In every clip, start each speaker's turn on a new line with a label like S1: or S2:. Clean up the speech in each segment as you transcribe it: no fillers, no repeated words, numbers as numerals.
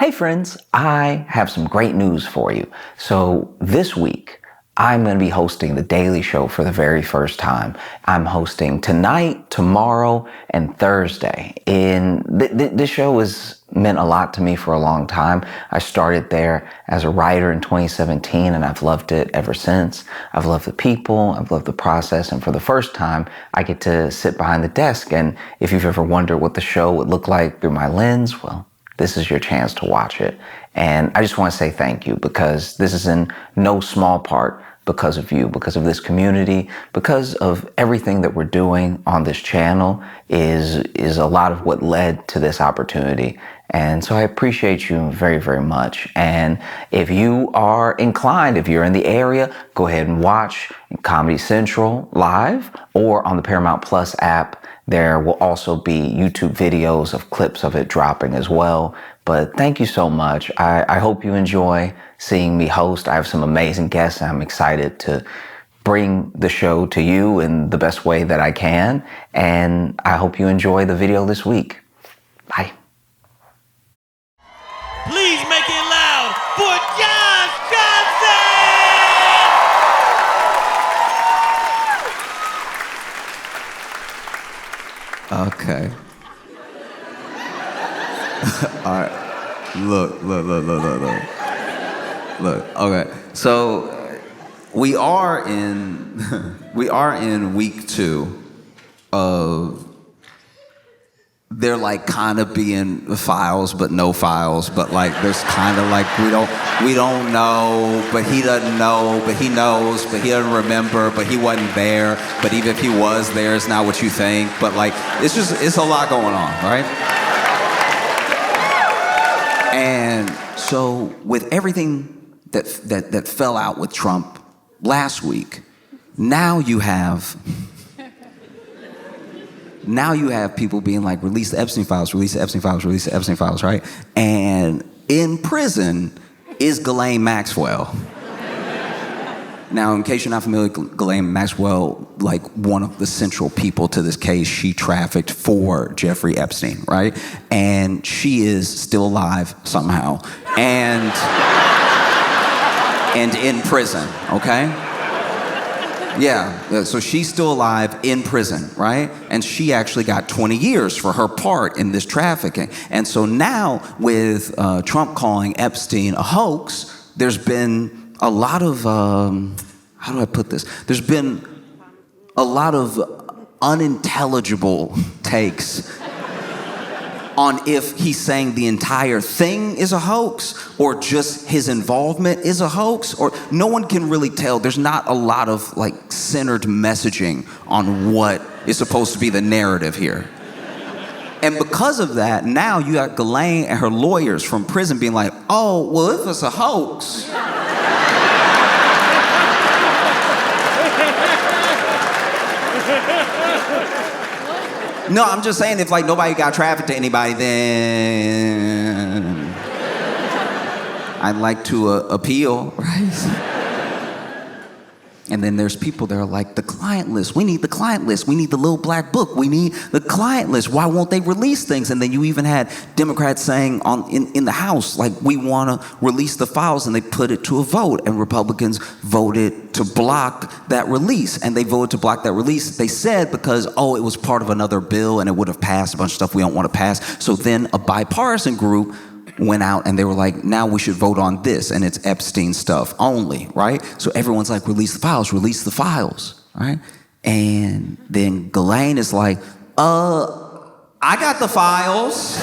S1: Hey friends, I have some great news for you. So this week, I'm going to be hosting The Daily Show for the very first time. I'm hosting tonight, tomorrow, and Thursday. And this show has meant a lot to me for a long time. I started there as a writer in 2017, and I've loved it ever since. I've loved the people, I've loved the process, and for the first time, I get to sit behind the desk. And if you've ever wondered what the show would look like through my lens, well, this is your chance to watch it. And I just want to say thank you, because this is in no small part because of you, because of this community, because of everything that we're doing on this channel is a lot of what led to this opportunity. And so I appreciate you very, very much. And if you are inclined, if you're in the area, go ahead and watch Comedy Central live or on the Paramount Plus app. There will also be YouTube videos of clips of it dropping as well. But thank you so much. I hope you enjoy seeing me host. I have some amazing guests, and I'm excited to bring the show to you in the best way that I can. And I hope you enjoy the video this week. Bye.
S2: Please make it loud for Josh Johnson!
S3: Okay. All right. Look. Okay. So we are in week 2 of they're like kind of being files, but no files. But like there's kind of like we don't know, but he doesn't know, but he knows, but he doesn't remember, but he wasn't there. But even if he was there, it's not what you think. But like it's a lot going on, right? And so with everything that fell out with Trump last week, now you have people being like, release the Epstein files, release the Epstein files, release the Epstein files, right? And in prison is Ghislaine Maxwell. Now, in case you're not familiar with Ghislaine Maxwell, like one of the central people to this case, she trafficked for Jeffrey Epstein, right? And she is still alive somehow, and in prison, okay? Yeah, so she's still alive in prison, right? And she actually got 20 years for her part in this trafficking. And so now with Trump calling Epstein a hoax, there's been a lot of, how do I put this? There's been a lot of unintelligible takes on if he's saying the entire thing is a hoax or just his involvement is a hoax, or no one can really tell. There's not a lot of like centered messaging on what is supposed to be the narrative here. And because of that, now you got Ghislaine and her lawyers from prison being like, oh, well, if it's a hoax, no, I'm just saying if like nobody got trafficked to anybody, then I'd like to appeal, right? And then there's people that are like, the client list. We need the client list. We need the little black book. We need the client list. Why won't they release things? And then you even had Democrats saying in the House, like, we want to release the files, and they put it to a vote. And Republicans voted to block that release. And they voted to block that release, they said, because, it was part of another bill and it would have passed a bunch of stuff we don't want to pass. So then a bipartisan group went out and they were like, now we should vote on this, and it's Epstein stuff only, right? So everyone's like, release the files, right? And then Ghislaine is like, I got the files.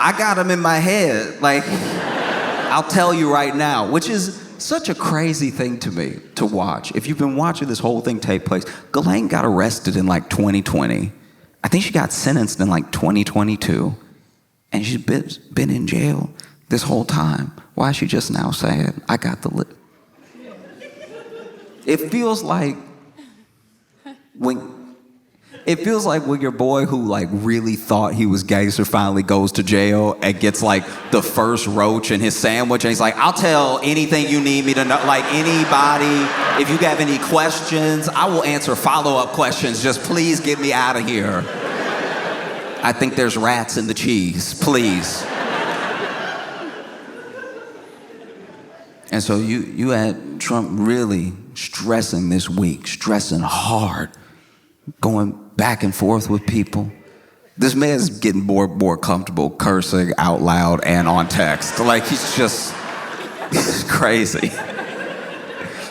S3: I got them in my head. Like, I'll tell you right now, which is such a crazy thing to me to watch. If you've been watching this whole thing take place, Ghislaine got arrested in like 2020. I think she got sentenced in like 2022, and she's been in jail this whole time. Why is she just now saying, I got the list? It feels like when your boy who like really thought he was gangster finally goes to jail and gets like the first roach in his sandwich, and he's like, I'll tell anything you need me to know, like anybody, if you have any questions, I will answer follow-up questions, just please get me out of here. I think there's rats in the cheese, please. And so you had Trump really stressing this week, stressing hard, going back and forth with people. This man's getting more comfortable cursing out loud and on text. Like, he's crazy.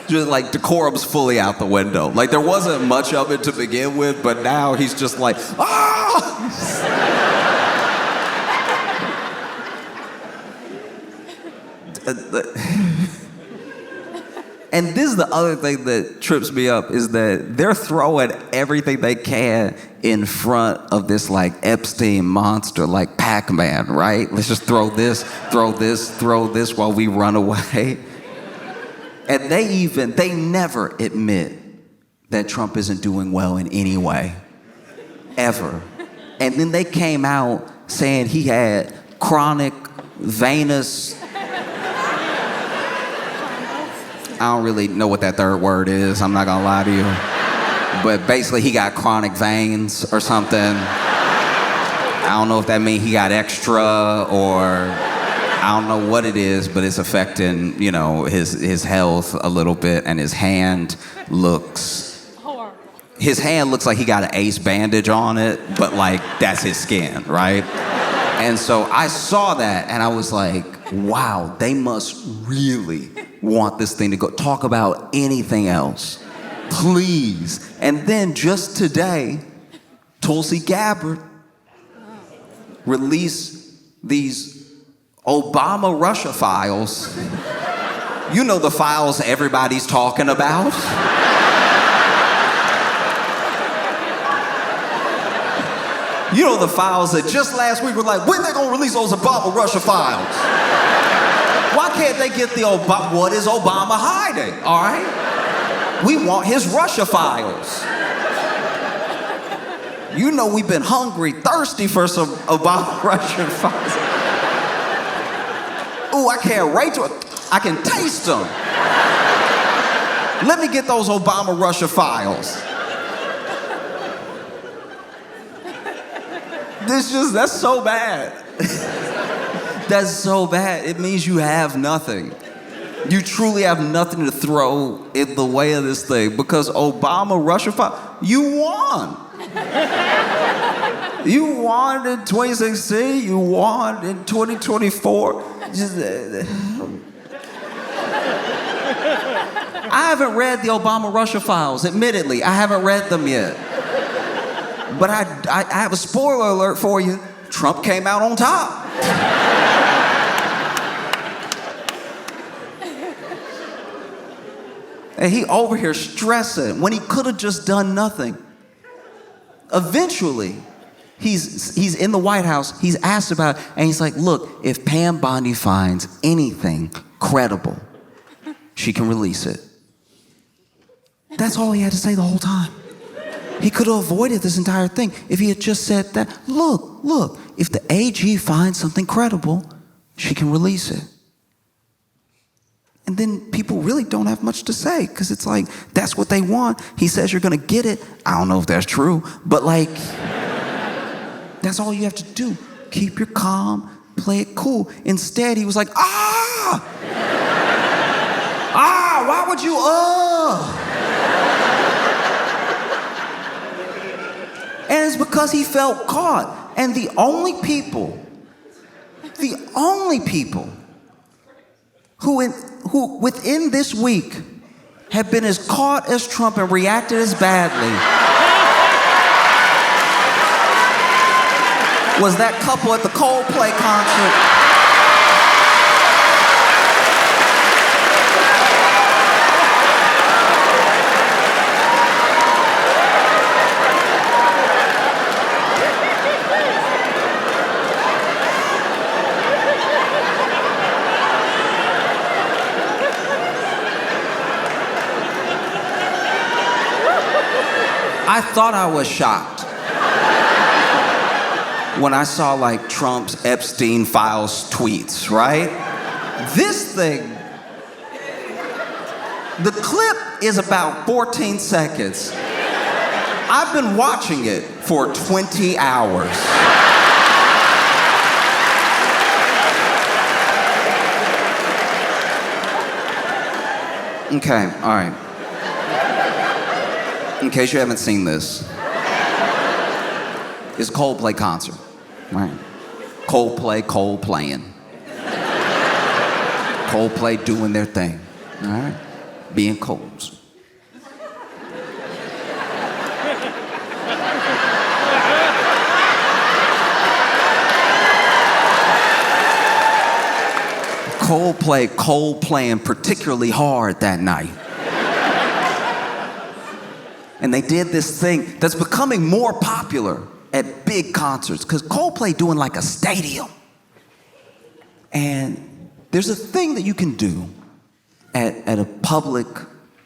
S3: Just like decorum's fully out the window. Like, there wasn't much of it to begin with, but now he's just like, ah! And this is the other thing that trips me up, is that they're throwing everything they can in front of this like Epstein monster, like Pac-Man, right? Let's just throw this while we run away. And they never admit that Trump isn't doing well in any way, ever. And then they came out saying he had chronic venous, I don't really know what that third word is, I'm not gonna lie to you. But basically he got chronic veins or something. I don't know if that means he got extra, or I don't know what it is, but it's affecting, his health a little bit, and his hand looks like he got an ace bandage on it, but like that's his skin, right? And so I saw that and I was like, wow, they must really want this thing to go. Talk about anything else, please. And then just today, Tulsi Gabbard released these Obama Russia files. You know, the files everybody's talking about. You know, the files that just last week were like, when they gonna release those Obama Russia files? Why can't they get the Obama? What is Obama hiding? All right? We want his Russia files. You know, we've been hungry, thirsty for some Obama Russia files. Ooh, I can't wait to, I can taste them. Let me get those Obama Russia files. That's so bad. That's so bad. It means you have nothing. You truly have nothing to throw in the way of this thing, because Obama Russia file, you won. You won in 2016, you won in 2024. I haven't read the Obama Russia files, admittedly. I haven't read them yet. But I have a spoiler alert for you. Trump came out on top. And he over here stressing when he could have just done nothing. Eventually, he's in the White House, he's asked about it, and he's like, look, if Pam Bondi finds anything credible, she can release it. That's all he had to say the whole time. He could have avoided this entire thing if he had just said that, look, if the AG finds something credible, she can release it. And then people really don't have much to say, because it's like, that's what they want. He says you're gonna get it. I don't know if that's true, but like, that's all you have to do. Keep your calm, play it cool. Instead, he was like, why would you, And it's because he felt caught. And the only people who within this week have been as caught as Trump and reacted as badly was that couple at the Coldplay concert. I thought I was shocked when I saw like Trump's Epstein files tweets, right? This thing, the clip is about 14 seconds. I've been watching it for 20 hours. Okay, all right. In case you haven't seen this, it's a Coldplay concert, right? Coldplaying. Coldplay doing their thing, all right? Being colds. Coldplaying particularly hard that night. And they did this thing that's becoming more popular at big concerts, because Coldplay doing like a stadium. And there's a thing that you can do at a public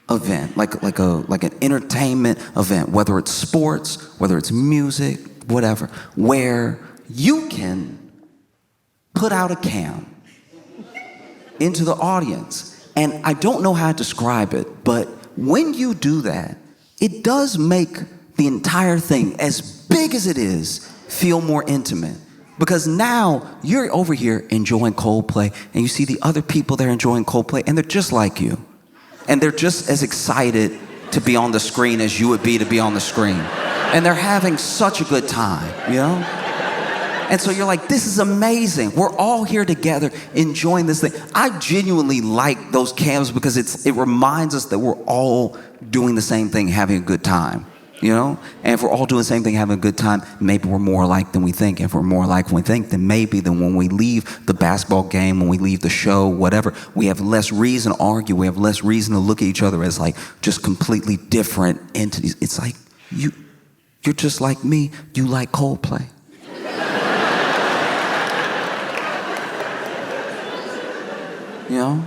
S3: event, like an entertainment event, whether it's sports, whether it's music, whatever, where you can put out a cam into the audience. And I don't know how to describe it, but when you do that, it does make the entire thing, as big as it is, feel more intimate. Because now you're over here enjoying Coldplay, and you see the other people there enjoying Coldplay, and they're just like you. And they're just as excited to be on the screen as you would be to be on the screen. And they're having such a good time, you know? And so you're like, this is amazing. We're all here together enjoying this thing. I genuinely like those cams because it reminds us that we're all doing the same thing, having a good time, you know? And if we're all doing the same thing, having a good time, maybe we're more alike than we think. If we're more alike than we think, then maybe when we leave the basketball game, when we leave the show, whatever, we have less reason to argue. We have less reason to look at each other as like just completely different entities. It's like, you're just like me. You like Coldplay. You know,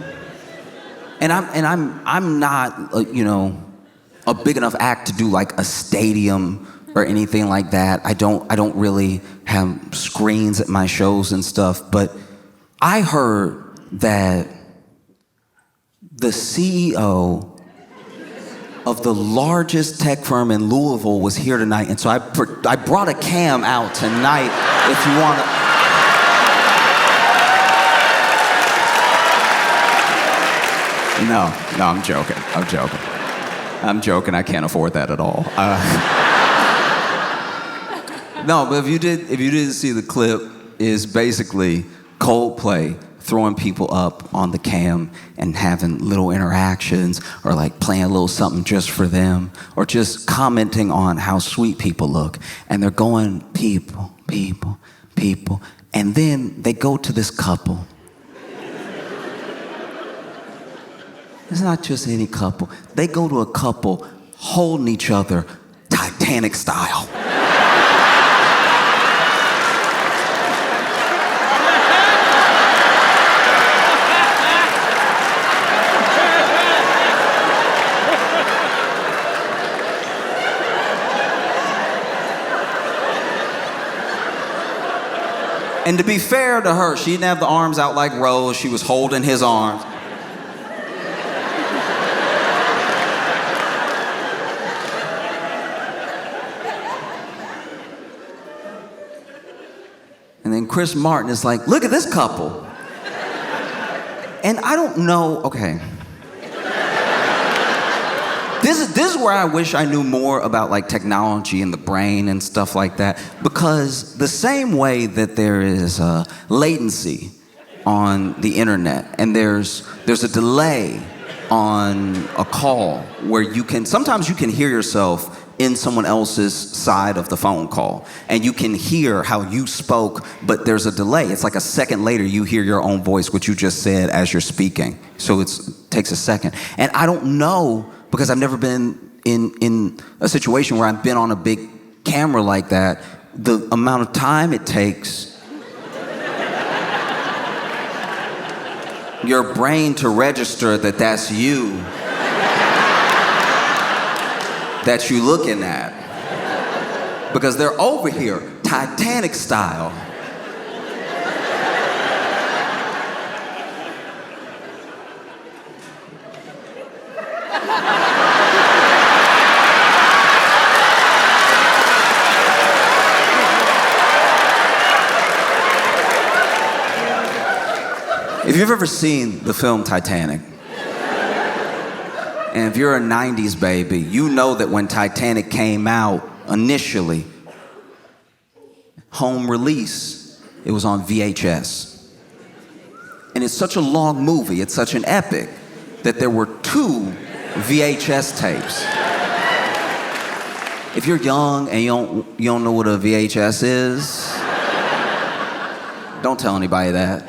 S3: and I'm not you know, a big enough act to do like a stadium or anything like that. I don't really have screens at my shows and stuff. But I heard that the CEO of the largest tech firm in Louisville was here tonight, and so I brought a cam out tonight. If you want to. No, I'm joking. I'm joking. I can't afford that at all. No, but if you didn't see the clip, is basically Coldplay throwing people up on the cam and having little interactions, or like playing a little something just for them, or just commenting on how sweet people look. And they're going, people, and then they go to this couple. It's not just any couple. They go to a couple holding each other Titanic style. And to be fair to her, she didn't have the arms out like Rose. She was holding his arms. And then Chris Martin is like, look at this couple. And I don't know, okay. This is where I wish I knew more about like technology and the brain and stuff like that. Because the same way that there is latency on the internet, and there's a delay on a call where sometimes you can hear yourself in someone else's side of the phone call, and you can hear how you spoke, but there's a delay. It's like a second later you hear your own voice, what you just said as you're speaking. So it takes a second. And I don't know, because I've never been in a situation where I've been on a big camera like that, the amount of time it takes your brain to register that that's you that you looking at. Because they're over here, Titanic style. If you've ever seen the film Titanic, And if you're a 90s baby, you know that when Titanic came out initially, home release, it was on VHS. And it's such a long movie, it's such an epic, that there were 2 VHS tapes. If you're young and you don't know what a VHS is, don't tell anybody that.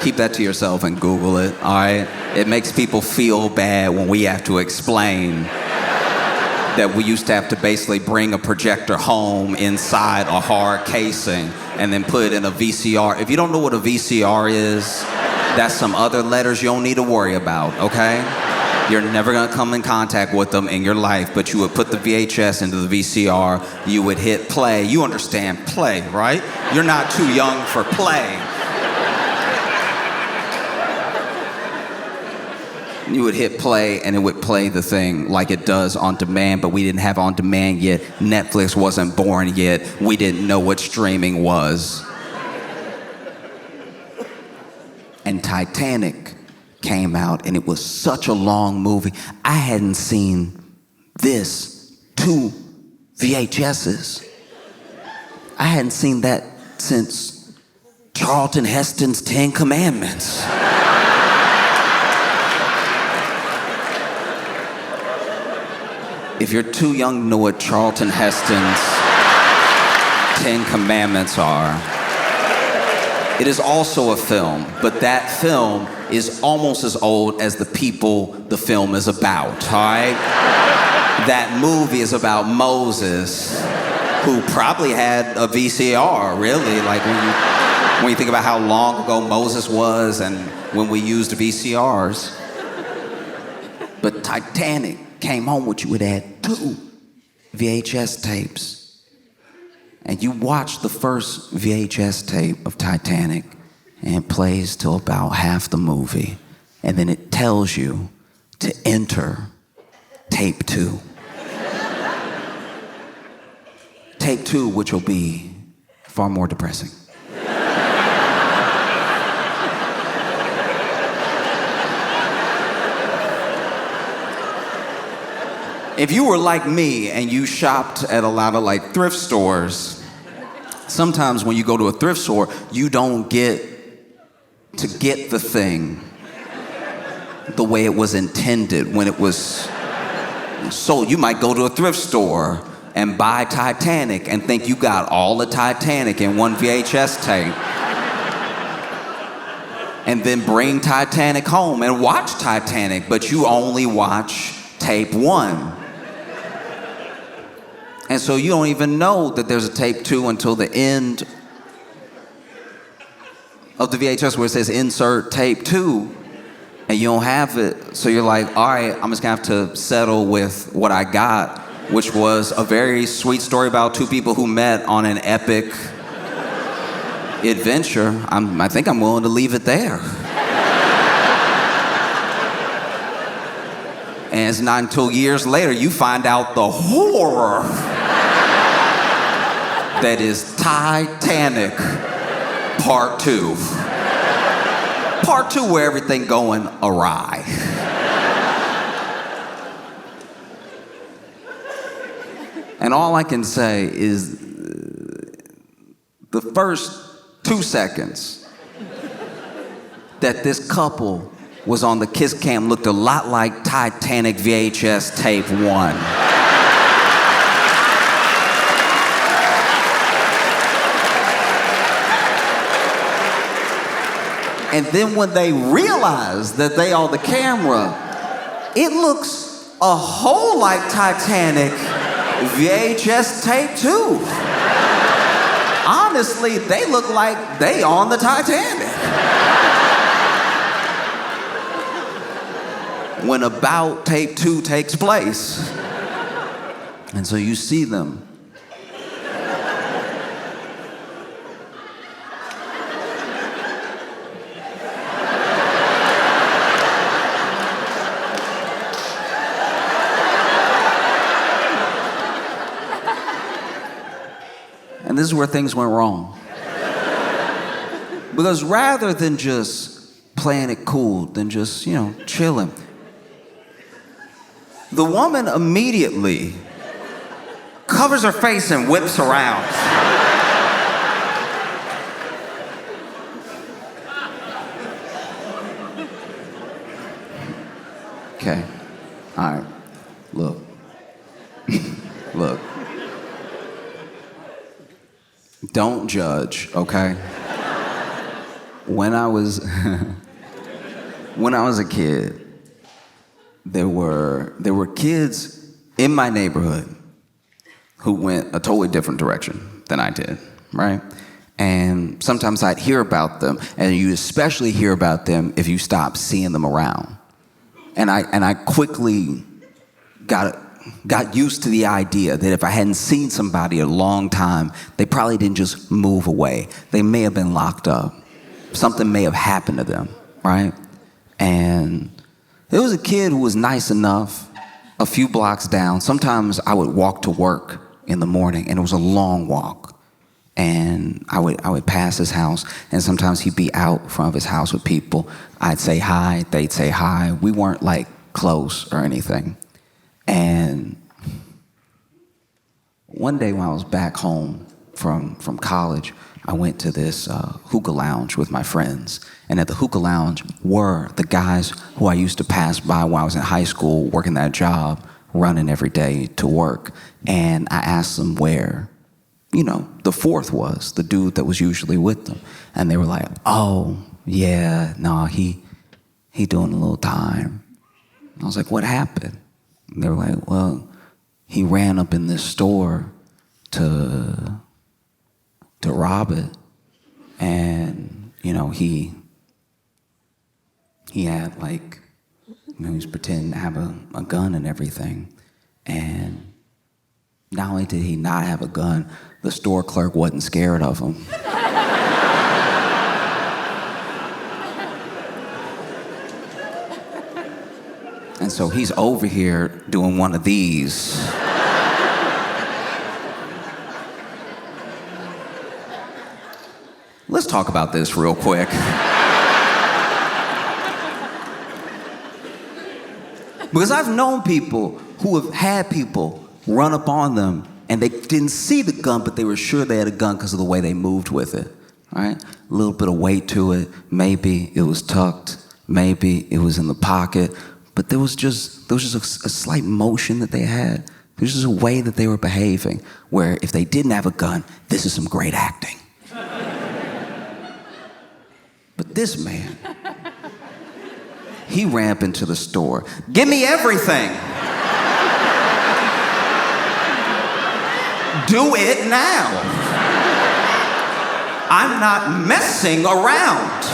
S3: Keep that to yourself and Google it, all right? It makes people feel bad when we have to explain that we used to have to basically bring a projector home inside a hard casing and then put it in a VCR. If you don't know what a VCR is, that's some other letters you don't need to worry about, okay? You're never gonna come in contact with them in your life, but you would put the VHS into the VCR, you would hit play. You understand play, right? You're not too young for play. You would hit play and it would play the thing like it does on demand, but we didn't have on demand yet. Netflix wasn't born yet. We didn't know what streaming was. And Titanic came out and it was such a long movie. I hadn't seen this 2 VHSs. I hadn't seen that since Charlton Heston's 10 Commandments. If you're too young to know what Charlton Heston's 10 Commandments are, it is also a film, but that film is almost as old as the people the film is about, all right? That movie is about Moses, who probably had a VCR, really, like when you think about how long ago Moses was and when we used VCRs. But Titanic came home with you, it had 2 VHS tapes. And you watch the first VHS tape of Titanic, and it plays till about half the movie, and then it tells you to enter tape 2. Tape 2, which will be far more depressing. If you were like me and you shopped at a lot of like thrift stores, sometimes when you go to a thrift store, you don't get to get the thing the way it was intended when it was sold. You might go to a thrift store and buy Titanic and think you got all the Titanic in one VHS tape. And then bring Titanic home and watch Titanic, but you only watch tape 1. And so you don't even know that there's a tape 2 until the end of the VHS where it says insert tape 2, and you don't have it. So you're like, all right, I'm just gonna have to settle with what I got, which was a very sweet story about 2 people who met on an epic adventure. I think I'm willing to leave it there. And it's not until years later you find out the horror that is Titanic Part 2. Part 2 where everything going awry. And all I can say is the first 2 seconds that this couple was on the kiss cam looked a lot like Titanic VHS tape 1. And then when they realize that they are the camera, it looks a whole like Titanic VHS tape 2. Honestly, they look like they on the Titanic. When about tape 2 takes place. And so you see them. And this is where things went wrong. Because rather than just playing it cool than just, chilling. The woman immediately covers her face and whips around. Okay, all right, look. Look. Don't judge, okay? When I was a kid, there were kids in my neighborhood who went a totally different direction than I did, right? And sometimes I'd hear about them, and you especially hear about them if you stop seeing them around. And I quickly got used to the idea that if I hadn't seen somebody a long time, they probably didn't just move away. They may have been locked up. Something may have happened to them, right? And there was a kid who was nice enough a few blocks down. Sometimes I would walk to work in the morning, and it was a long walk. And I would pass his house, and sometimes he'd be out front of his house with people. I'd say hi, they'd say hi. We weren't like close or anything. And one day when I was back home from college, I went to this hookah lounge with my friends. And at the hookah lounge were the guys who I used to pass by when I was in high school, working that job, running every day to work. And I asked them where, the fourth was, the dude that was usually with them. And they were like, oh, yeah, no, he doing a little time. I was like, what happened? And they were like, well, he ran up in this store to rob it. And, he had like, he was pretending to have a gun and everything. And not only did he not have a gun, the store clerk wasn't scared of him. And so he's over here doing one of these. Let's talk about this real quick. Because I've known people who have had people run up on them and they didn't see the gun, but they were sure they had a gun because of the way they moved with it, right? A little bit of weight to it. Maybe it was tucked. Maybe it was in the pocket. But there was just a slight motion that they had. There was just a way that they were behaving where if they didn't have a gun, this is some great acting. But this man, he ran up into the store. Give me everything. Do it now. I'm not messing around.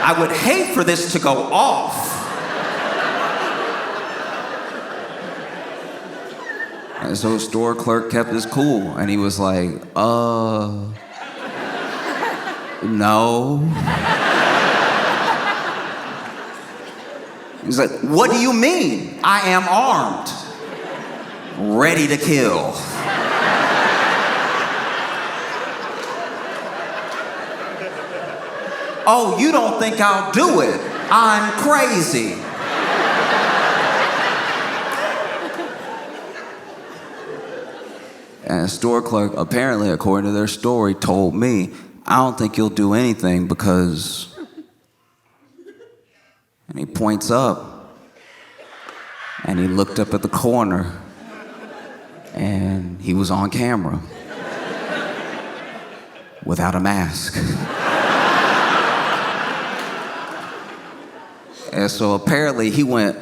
S3: I would hate for this to go off. And so the store clerk kept his cool, and he was like, no. He's like, what do you mean? I am armed, ready to kill. Oh, you don't think I'll do it? I'm crazy. And the store clerk, apparently, according to their story, told me, I don't think you'll do anything because... And he points up, and he looked up at the corner, and he was on camera without a mask. And so apparently he went...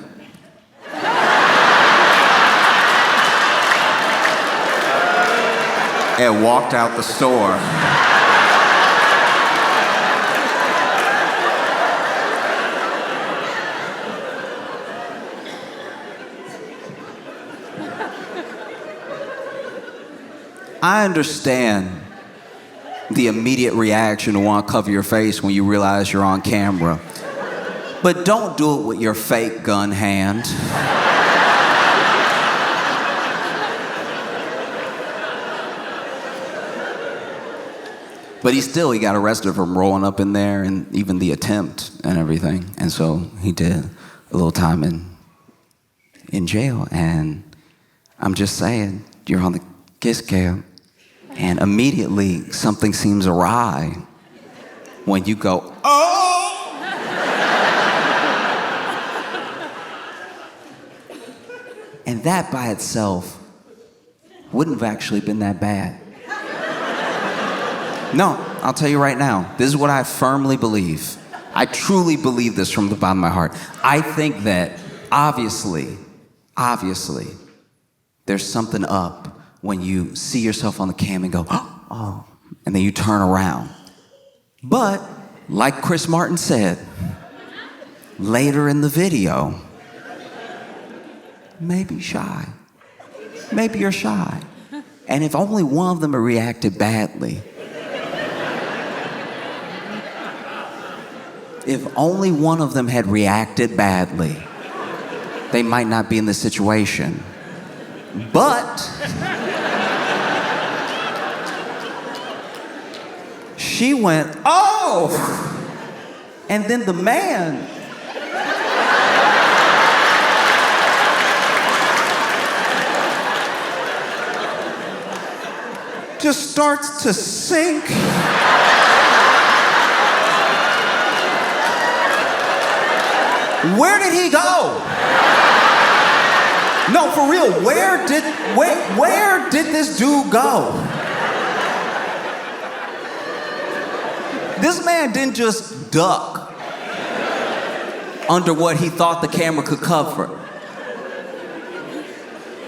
S3: and walked out the store. I understand the immediate reaction to want to cover your face when you realize you're on camera. But don't do it with your fake gun hand. But he got arrested from rolling up in there and even the attempt and everything. And so he did a little time in jail. And I'm just saying, you're on the kiss cam, and immediately something seems awry when you go, oh! And that by itself wouldn't have actually been that bad. No, I'll tell you right now, this is what I firmly believe. I truly believe this from the bottom of my heart. I think that obviously, there's something up when you see yourself on the cam and go, oh, and then you turn around. But, like Chris Martin said, later in the video, maybe shy. Maybe you're shy. And if only one of them had reacted badly, if only one of them had reacted badly, they might not be in this situation. But she went, oh! And then the man just starts to sink. Where did he go? No, for real, where did this dude go? This man didn't just duck under what he thought the camera could cover.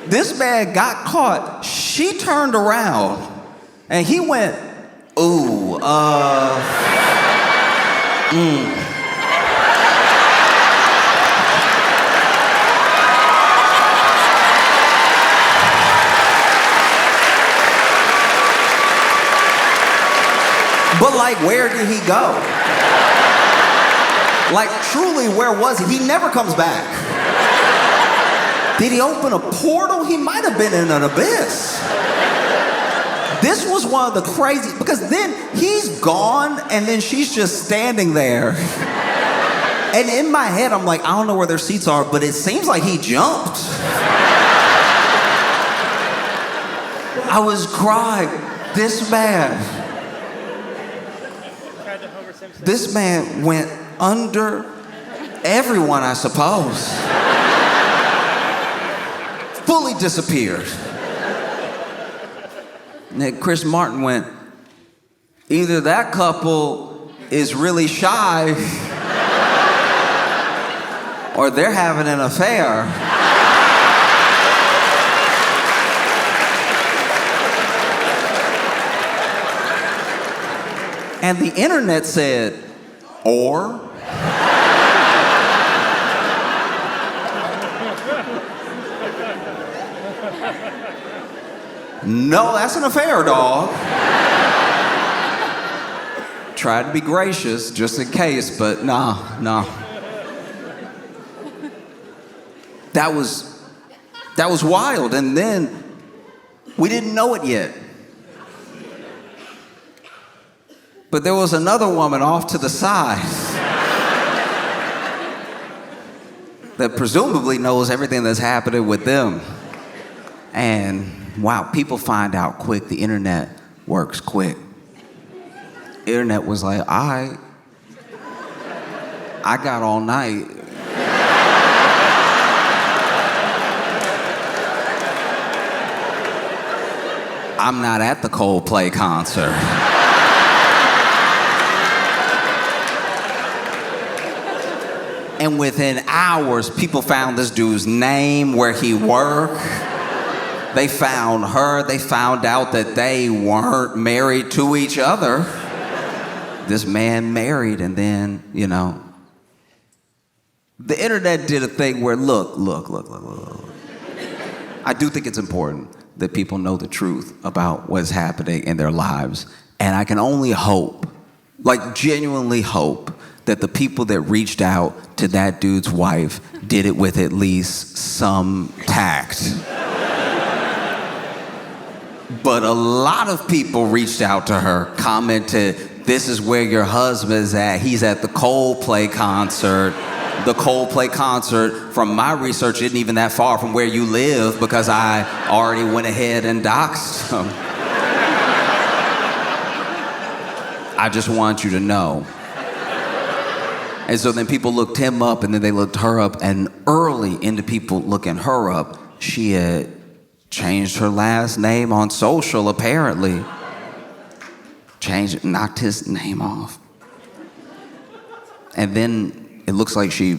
S3: This man got caught. She turned around and he went, ooh, But like, where did he go? Like, truly, where was he? He never comes back. Did he open a portal? He might have been in an abyss. This was one of the crazy, because then he's gone and then she's just standing there. And in my head, I'm like, I don't know where their seats are, but it seems like he jumped. I was crying. This man went under everyone, I suppose. Fully disappeared. And then Chris Martin went, either that couple is really shy or they're having an affair. And the internet said, or? No, that's an affair, dog. Tried to be gracious just in case, but no. That was wild, and then we didn't know it yet. But there was another woman off to the side that presumably knows everything that's happening with them. And wow, people find out quick. The internet works quick. Internet was like, I got all night. I'm not at the Coldplay concert. And within hours, people found this dude's name, where he worked. They found her. They found out that they weren't married to each other. This man married, and then, the internet did a thing where, look. I do think it's important that people know the truth about what's happening in their lives. And I can only hope, like genuinely hope, that the people that reached out to that dude's wife did it with at least some tact. But a lot of people reached out to her, commented, "This is where your husband's at. He's at the Coldplay concert." The Coldplay concert, from my research, isn't even that far from where you live because I already went ahead and doxed him. I just want you to know. And so then people looked him up, and then they looked her up, and early into people looking her up, she had changed her last name on social, apparently. Changed it, knocked his name off. And then it looks like she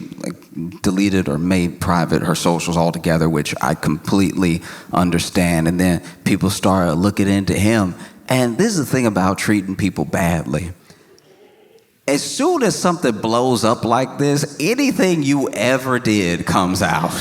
S3: deleted or made private her socials altogether, which I completely understand. And then people started looking into him. And this is the thing about treating people badly. As soon as something blows up like this, anything you ever did comes out.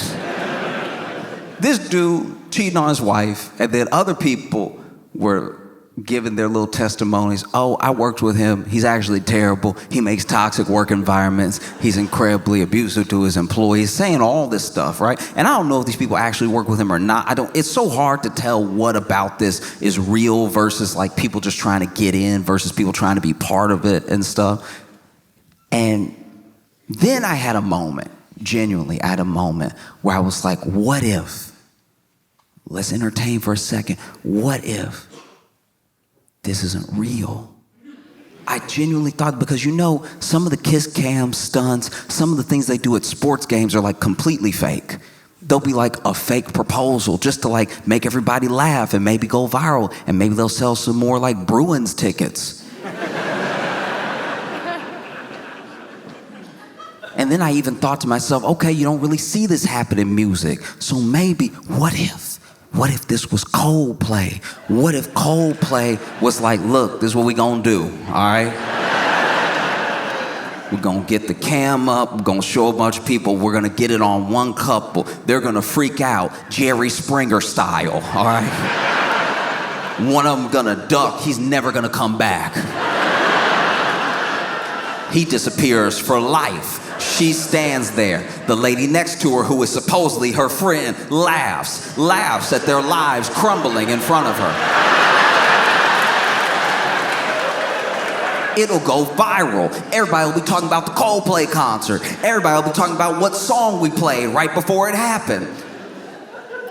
S3: This dude cheating on his wife, and then other people were giving their little testimonies. "Oh, I worked with him. He's actually terrible. He makes toxic work environments. He's incredibly abusive to his employees," saying all this stuff, right? And I don't know if these people actually work with him or not. It's so hard to tell what about this is real versus like people just trying to get in versus people trying to be part of it and stuff. And then I had a moment, genuinely, I had a moment where I was like, what if? Let's entertain for a second. What if this isn't real? I genuinely thought, because some of the kiss cam stunts, some of the things they do at sports games are like completely fake. They'll be like a fake proposal just to like make everybody laugh and maybe go viral, and maybe they'll sell some more like Bruins tickets. And then I even thought to myself, okay, you don't really see this happen in music, so maybe, what if? What if this was Coldplay? What if Coldplay was like, look, this is what we gonna do, all right? We're gonna get the cam up, we're gonna show a bunch of people, we're gonna get it on one couple. They're gonna freak out, Jerry Springer style, all right? One of them gonna duck, he's never gonna come back. He disappears for life. She stands there. The lady next to her, who is supposedly her friend, laughs at their lives crumbling in front of her. It'll go viral. Everybody will be talking about the Coldplay concert. Everybody will be talking about what song we played right before it happened.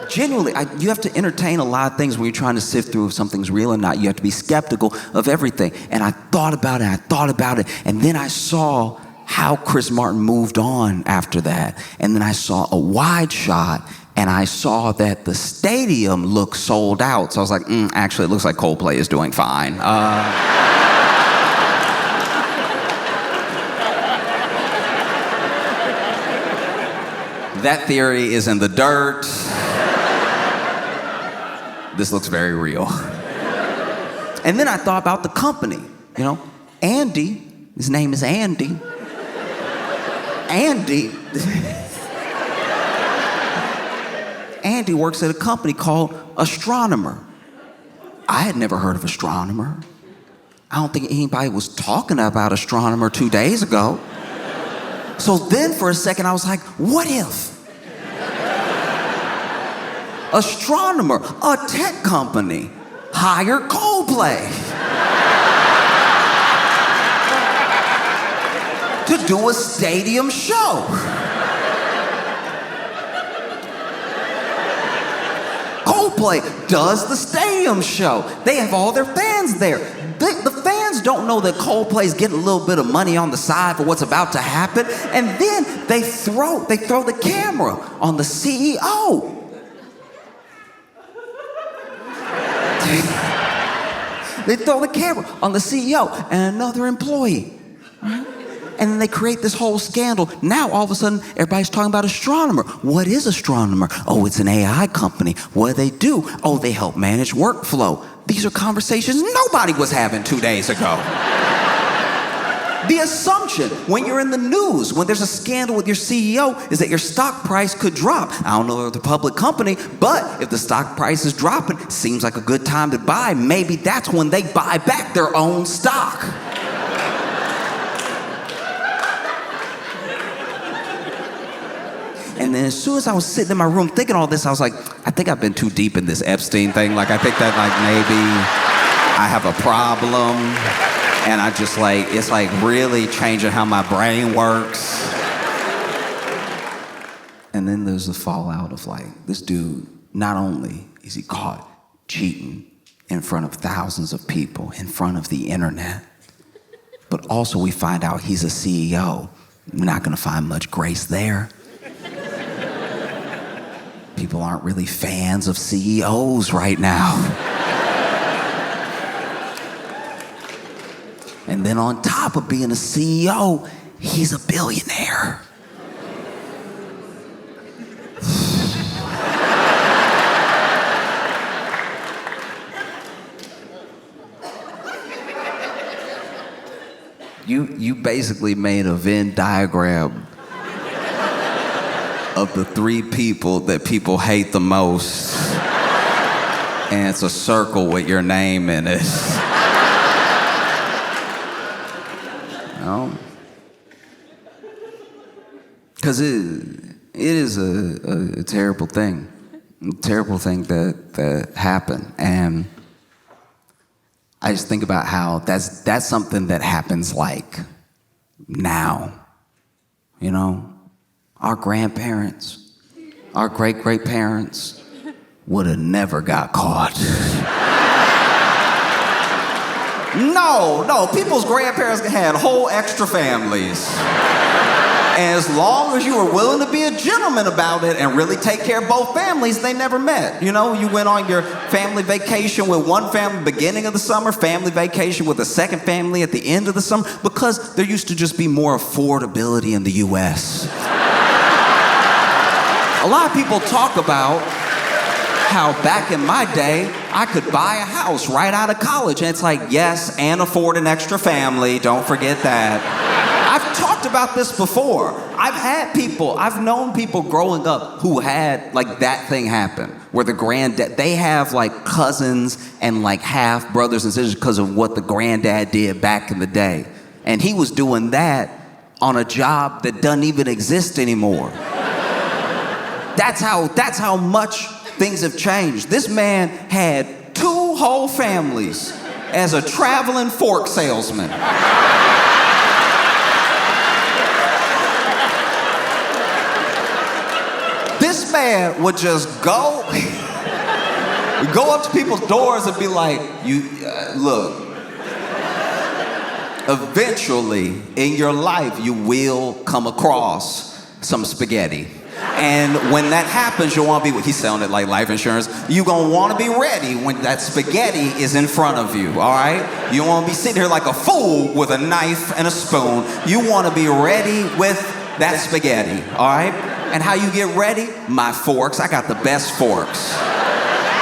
S3: Genuinely, you have to entertain a lot of things when you're trying to sift through if something's real or not. You have to be skeptical of everything. And I thought about it, and then I saw how Chris Martin moved on after that. And then I saw a wide shot, and I saw that the stadium looked sold out. So I was like, actually, it looks like Coldplay is doing fine. That theory is in the dirt. This looks very real. And then I thought about the company. Andy, his name is Andy. Andy works at a company called Astronomer. I had never heard of Astronomer. I don't think anybody was talking about Astronomer 2 days ago. So then for a second I was like, what if? Astronomer, a tech company, hired Coldplay to do a stadium show. Coldplay does the stadium show. They have all their fans there. The fans don't know that Coldplay's getting a little bit of money on the side for what's about to happen, and then they throw the camera on the CEO. They throw the camera on the CEO and another employee. Right? And then they create this whole scandal. Now, all of a sudden, everybody's talking about Astronomer. What is Astronomer? Oh, it's an AI company. What do? Oh, they help manage workflow. These are conversations nobody was having 2 days ago. The assumption when you're in the news, when there's a scandal with your CEO, is that your stock price could drop. I don't know if they're a public company, but if the stock price is dropping, seems like a good time to buy. Maybe that's when they buy back their own stock. And then as soon as I was sitting in my room thinking all this, I was like, I think I've been too deep in this Epstein thing. Like, I think that like maybe I have a problem. And I just like, it's like really changing how my brain works. And then there's the fallout of like, this dude, not only is he caught cheating in front of thousands of people, in front of the internet, but also we find out he's a CEO. We're not gonna find much grace there. People aren't really fans of CEOs right now. And then on top of being a CEO, he's a billionaire. You basically made a Venn diagram of the three people that people hate the most. And it's a circle with your name in it. Because it is a terrible thing. A terrible thing that happened. And I just think about how that's something that happens like now, you know? Our grandparents, our great-great-parents would have never got caught. No, people's grandparents had whole extra families. And as long as you were willing to be a gentleman about it and really take care of both families, they never met. You know, you went on your family vacation with one family beginning of the summer, family vacation with the second family at the end of the summer, because there used to just be more affordability in the US. A lot of people talk about how back in my day, I could buy a house right out of college. And it's like, yes, and afford an extra family, don't forget that. I've talked about this before. I've known people growing up who had like that thing happen, where the granddad, they have like cousins and like half brothers and sisters because of what the granddad did back in the day. And he was doing that on a job that doesn't even exist anymore. That's how much things have changed. This man had 2 whole families as a traveling fork salesman. This man would just go up to people's doors and be like, look, eventually in your life you will come across some spaghetti. And when that happens, you'll want to be, he sounded like life insurance, you're going to want to be ready when that spaghetti is in front of you, all right? You don't want to be sitting here like a fool with a knife and a spoon. You want to be ready with that spaghetti, all right? And how you get ready? My forks. I got the best forks.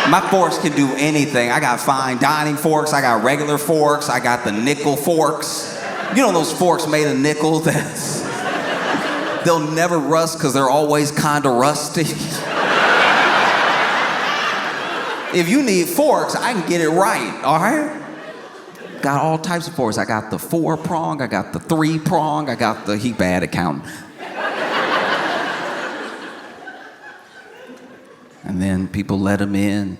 S3: My forks can do anything. I got fine dining forks. I got regular forks. I got the nickel forks. You know those forks made of nickel that's... They'll never rust because they're always kind of rusty. If you need forks, I can get it right, all right? Got all types of forks. I got the 4-prong, I got the 3-prong, I got the, he bad accountant. And then people let him in.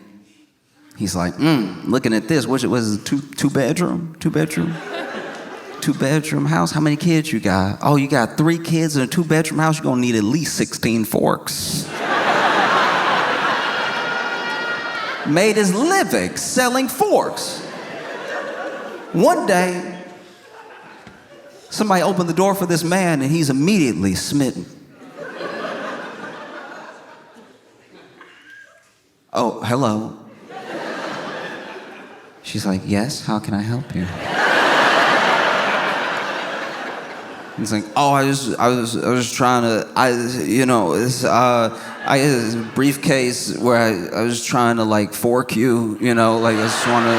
S3: He's like, looking at this, was it two bedroom? 2-bedroom house? How many kids you got? Oh, you got 3 kids in a 2-bedroom house? You're gonna need at least 16 forks. Made his living selling forks. One day, somebody opened the door for this man and he's immediately smitten. Oh, hello. She's like, yes, how can I help you? He's like, oh, I was trying to, I had this briefcase where I was trying to like fork you, you know, like I just want to,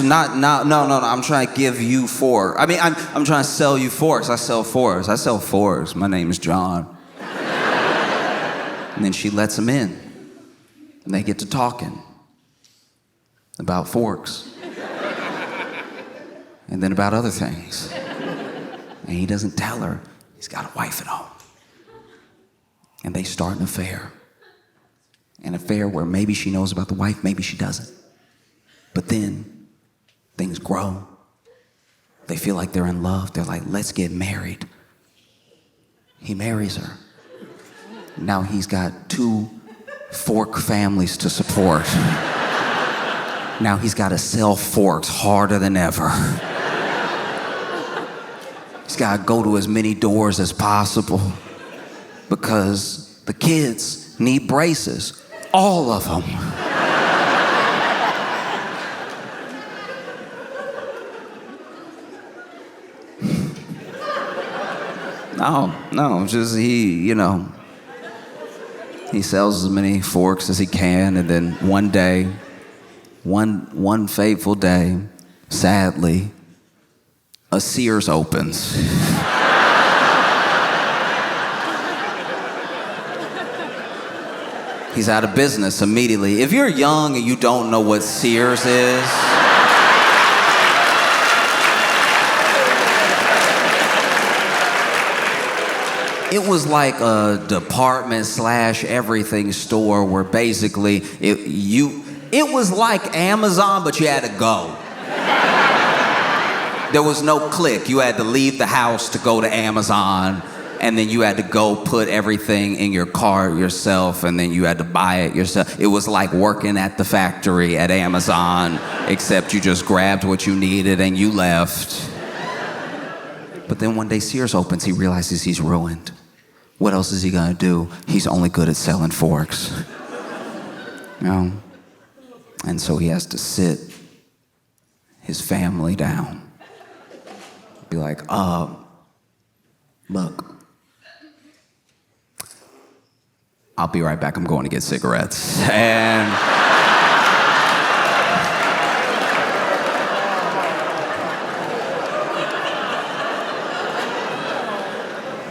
S3: no, I'm trying to give you fork. I mean, I'm trying to sell you forks. I sell forks. My name is John. And then she lets him in. And they get to talking about forks. And then about other things. And he doesn't tell her he's got a wife at home. and they start an affair. An affair where maybe she knows about the wife, maybe she doesn't. But then things grow. They feel like they're in love. They're like, let's get married. He marries her. Now he's got 2 fork families to support. Now he's got to sell forks harder than ever. He's got to go to as many doors as possible because the kids need braces. All of them. No, just he sells as many forks as he can, and then one day, one fateful day, sadly, a Sears opens. He's out of business immediately. If you're young and you don't know what Sears is, it was like a department/everything store where basically it was like Amazon, but you had to go. There was no click. You had to leave the house to go to Amazon, and then you had to go put everything in your cart yourself, and then you had to buy it yourself. It was like working at the factory at Amazon, except you just grabbed what you needed and you left. But then one day Sears opens, he realizes he's ruined. What else is he gonna do? He's only good at selling forks. And so he has to sit his family down. Be like, look, I'll be right back, I'm going to get cigarettes.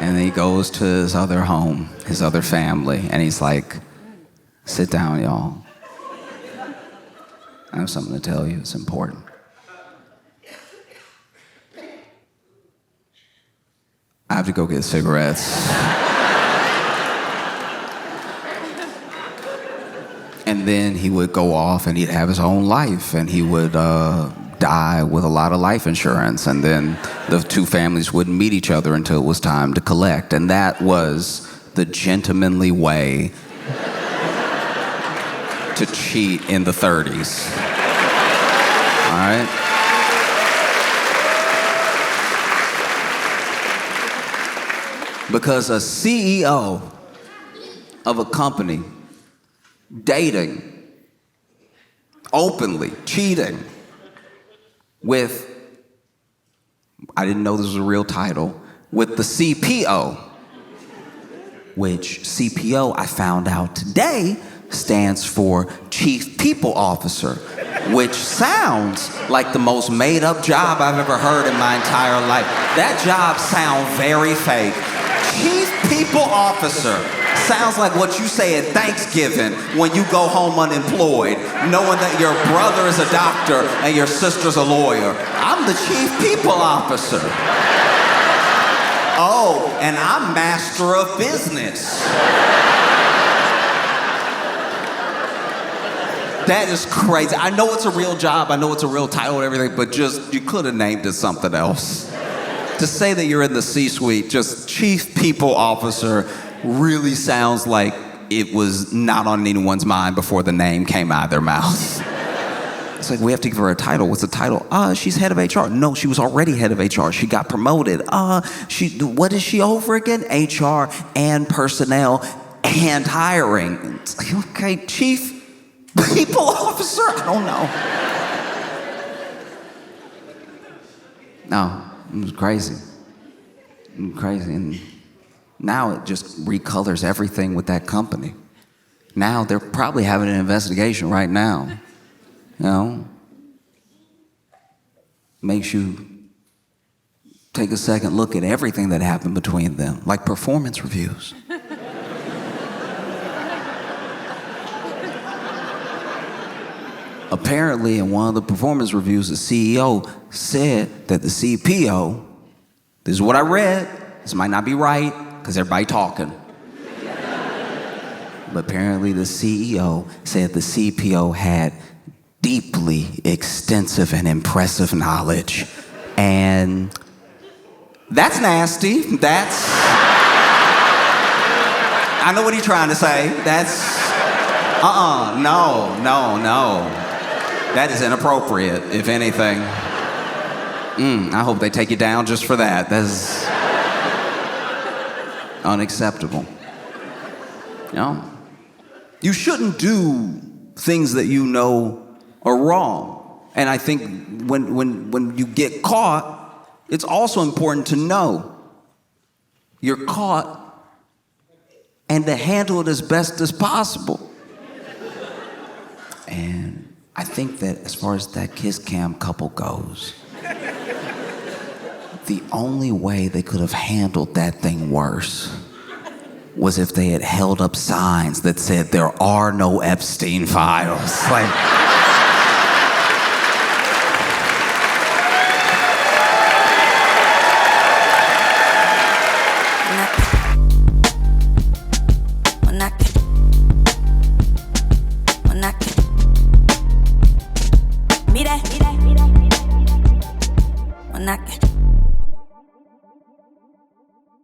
S3: And he goes to his other home, his other family, and he's like, sit down, y'all. I have something to tell you, it's important. I have to go get cigarettes. And then he would go off and he'd have his own life, and he would die with a lot of life insurance, and then the 2 families wouldn't meet each other until it was time to collect. And that was the gentlemanly way to cheat in the 30s. All right? Because a CEO of a company dating, openly cheating with, I didn't know this was a real title, with the CPO, which CPO, I found out today, stands for Chief People Officer, which sounds like the most made-up job I've ever heard in my entire life. That job sounds very fake. Chief People Officer sounds like what you say at Thanksgiving when you go home unemployed, knowing that your brother is a doctor and your sister's a lawyer. I'm the Chief People Officer. Oh, and I'm Master of Business. That is crazy. I know it's a real job, I know it's a real title and everything, but just, you could have named it something else. To say that you're in the C-suite, just Chief People Officer, really sounds like it was not on anyone's mind before the name came out of their mouth. It's like, we have to give her a title. What's the title? She's head of HR. No, she was already head of HR. She got promoted. What is she over again? HR and personnel and hiring. It's like, okay, Chief People Officer? I don't know. No, it was crazy. And now it just recolors everything with that company. Now they're probably having an investigation right now. Makes you take a second look at everything that happened between them, like performance reviews. Apparently, in one of the performance reviews, the CEO said that the CPO, this is what I read, this might not be right, because everybody talking. But apparently the CEO said the CPO had deeply extensive and impressive knowledge. And that's nasty. I know what he's trying to say. No. That is inappropriate, if anything. I hope they take you down just for that. That's unacceptable. You know? You shouldn't do things that you know are wrong. And I think when you get caught, it's also important to know you're caught and to handle it as best as possible. And I think that as far as that kiss cam couple goes, the only way they could have handled that thing worse was if they had held up signs that said there are no Epstein files. Like,
S4: Mira,